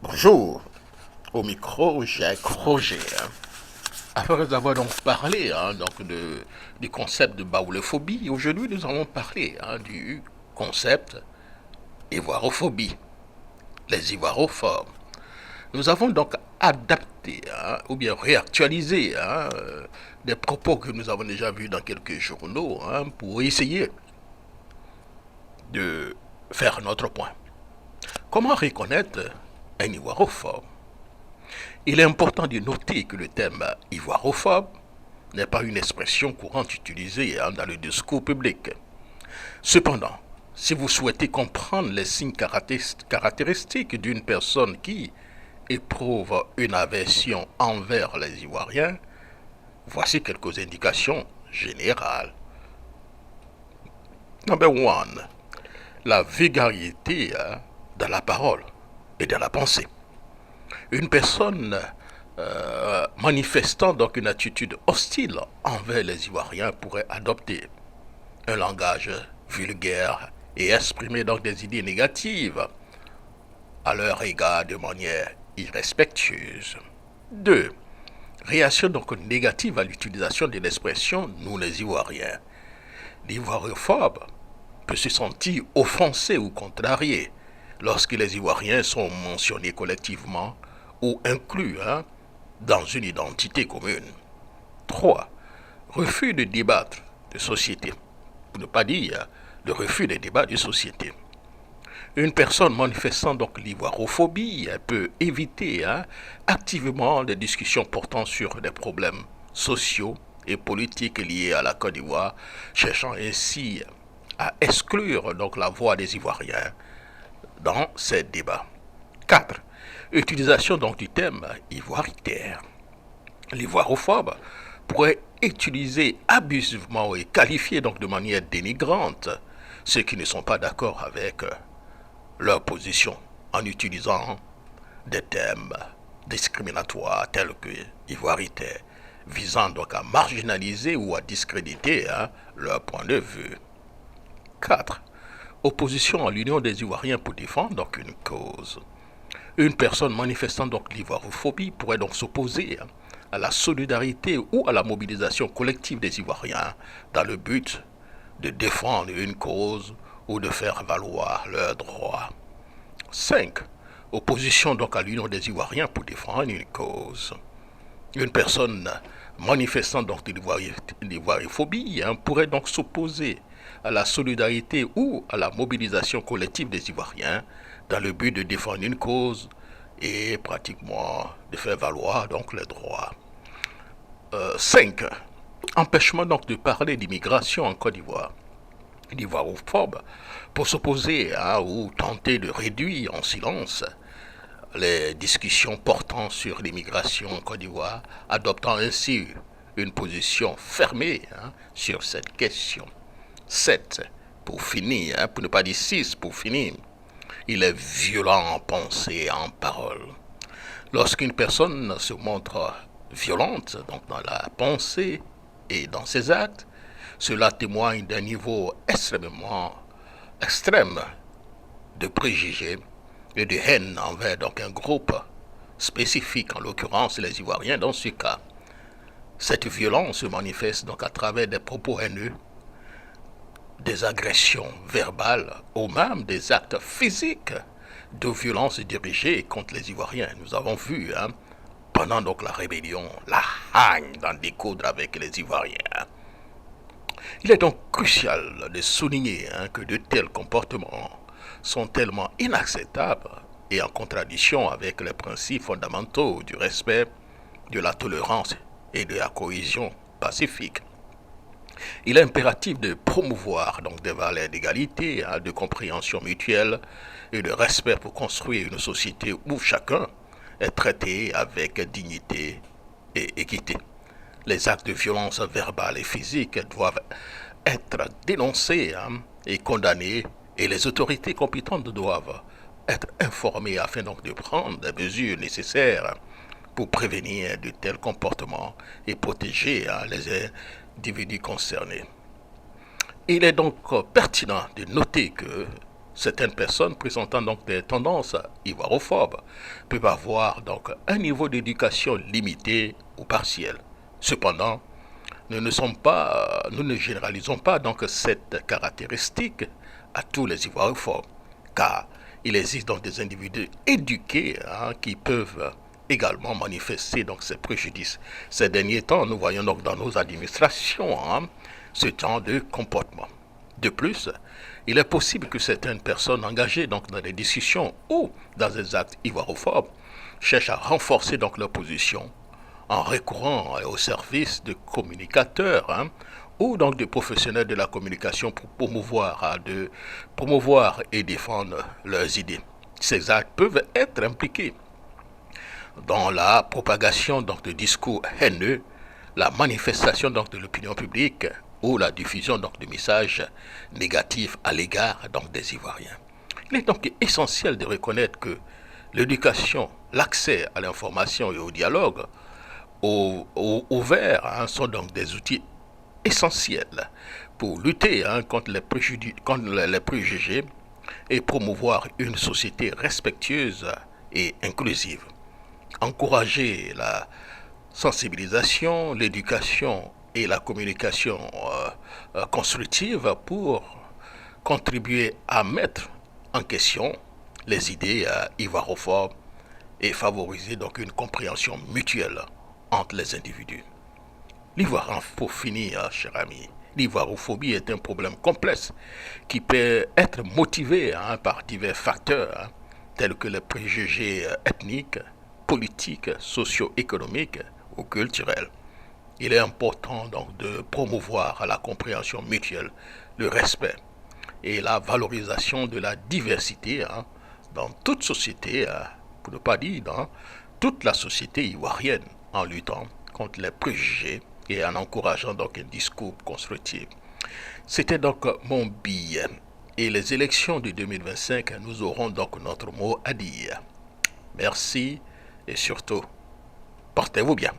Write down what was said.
Bonjour, au micro Jacques Roger. Après avoir donc parlé du concept de baoulophobie, aujourd'hui nous allons parler du concept ivoirophobie, les ivoirophobes. Nous avons donc adapté ou bien réactualisé des propos que nous avons déjà vus dans quelques journaux pour essayer de faire notre point. Comment reconnaître un ivoirophobe? Il est important de noter que le terme ivoirophobe n'est pas une expression courante utilisée dans le discours public. Cependant, si vous souhaitez comprendre les signes caractéristiques d'une personne qui éprouve une aversion envers les Ivoiriens, voici quelques indications générales. Number one, la vulgarité dans la parole et dans la pensée. Une personne manifestant donc une attitude hostile envers les Ivoiriens pourrait adopter un langage vulgaire et exprimer donc des idées négatives à leur égard de manière irrespectueuse. 2. Réaction donc négative à l'utilisation de l'expression nous les Ivoiriens. L'ivoirophobe peut se sentir offensé ou contrarié lorsque les Ivoiriens sont mentionnés collectivement ou inclus dans une identité commune. 3. Refus de débattre de société, pour ne pas dire le refus des débats de société. Une personne manifestant donc l'ivoirophobie peut éviter activement des discussions portant sur des problèmes sociaux et politiques liés à la Côte d'Ivoire, cherchant ainsi à exclure donc la voix des Ivoiriens dans ces débats. 4. Utilisation donc du terme ivoiritaire. L'ivoirophobe pourrait utiliser abusivement et qualifier donc de manière dénigrante ceux qui ne sont pas d'accord avec leur position en utilisant des termes discriminatoires tels que ivoiritaire, visant donc à marginaliser ou à discréditer leur point de vue. 4. Opposition à l'union des Ivoiriens pour défendre donc une cause. Une personne manifestant donc l'ivoirophobie pourrait donc s'opposer à la solidarité ou à la mobilisation collective des Ivoiriens dans le but de défendre une cause ou de faire valoir leurs droits. 5. Opposition donc à l'union des Ivoiriens pour défendre une cause. Une personne manifestant donc de l'ivoirophobie pourrait donc s'opposer à la solidarité ou à la mobilisation collective des Ivoiriens dans le but de défendre une cause et pratiquement de faire valoir donc les droits. 5. Empêchement donc de parler d'immigration en Côte d'Ivoire. L'ivoirophobe pour s'opposer ou tenter de réduire en silence les discussions portant sur l'immigration en Côte d'Ivoire, adoptant ainsi une position fermée sur cette question. 7. Pour finir, pour ne pas dire 6, pour finir, il est violent en pensée et en parole. Lorsqu'une personne se montre violente, donc dans la pensée et dans ses actes, cela témoigne d'un niveau extrême de préjugés et de haine envers donc un groupe spécifique, en l'occurrence les Ivoiriens dans ce cas. Cette violence se manifeste donc à travers des propos haineux, des agressions verbales ou même des actes physiques de violence dirigée contre les Ivoiriens. Nous avons vu pendant donc la rébellion la haine d'en découdre avec les Ivoiriens. Il est donc crucial de souligner que de tels comportements sont tellement inacceptables et en contradiction avec les principes fondamentaux du respect, de la tolérance et de la cohésion pacifique. Il est impératif de promouvoir donc des valeurs d'égalité, de compréhension mutuelle et de respect pour construire une société où chacun est traité avec dignité et équité. Les actes de violence verbale et physique doivent être dénoncés et condamnés, et les autorités compétentes doivent être informées afin donc de prendre des mesures nécessaires pour prévenir de tels comportements et protéger les individus concernés. Il est donc pertinent de noter que Certaines personnes présentant donc des tendances ivoirophobes peuvent avoir donc un niveau d'éducation limité ou partiel. Cependant, nous ne généralisons pas donc cette caractéristique à tous les ivoirophobes, car il existe donc des individus éduqués qui peuvent également manifester donc ces préjudices. Ces derniers temps, nous voyons donc dans nos administrations ce genre de comportement. De plus, il est possible que certaines personnes engagées donc dans des discussions ou dans des actes ivoirophobes cherchent à renforcer donc leur position en recourant au service de communicateurs ou donc de professionnels de la communication pour promouvoir et défendre leurs idées. Ces actes peuvent être impliqués dans la propagation donc, de discours haineux, la manifestation donc, de l'opinion publique ou la diffusion donc, de messages négatifs à l'égard donc, des Ivoiriens. Il est donc essentiel de reconnaître que l'éducation, l'accès à l'information et au dialogue ouverts sont donc des outils essentiels pour lutter contre les préjugés et promouvoir une société respectueuse et inclusive. Encourager la sensibilisation, l'éducation et la communication constructive pour contribuer à mettre en question les idées ivoirophobes et favoriser donc une compréhension mutuelle entre les individus. Pour finir, cher ami, l'ivoirophobie est un problème complexe qui peut être motivé par divers facteurs tels que les préjugés ethniques, politiques, socio-économiques ou culturels. Il est important donc de promouvoir la compréhension mutuelle, le respect et la valorisation de la diversité dans toute société, pour ne pas dire dans toute la société ivoirienne, en luttant contre les préjugés et en encourageant donc un discours constructif. C'était donc mon billet. Et les élections de 2025, nous aurons donc notre mot à dire. Merci et surtout, portez-vous bien.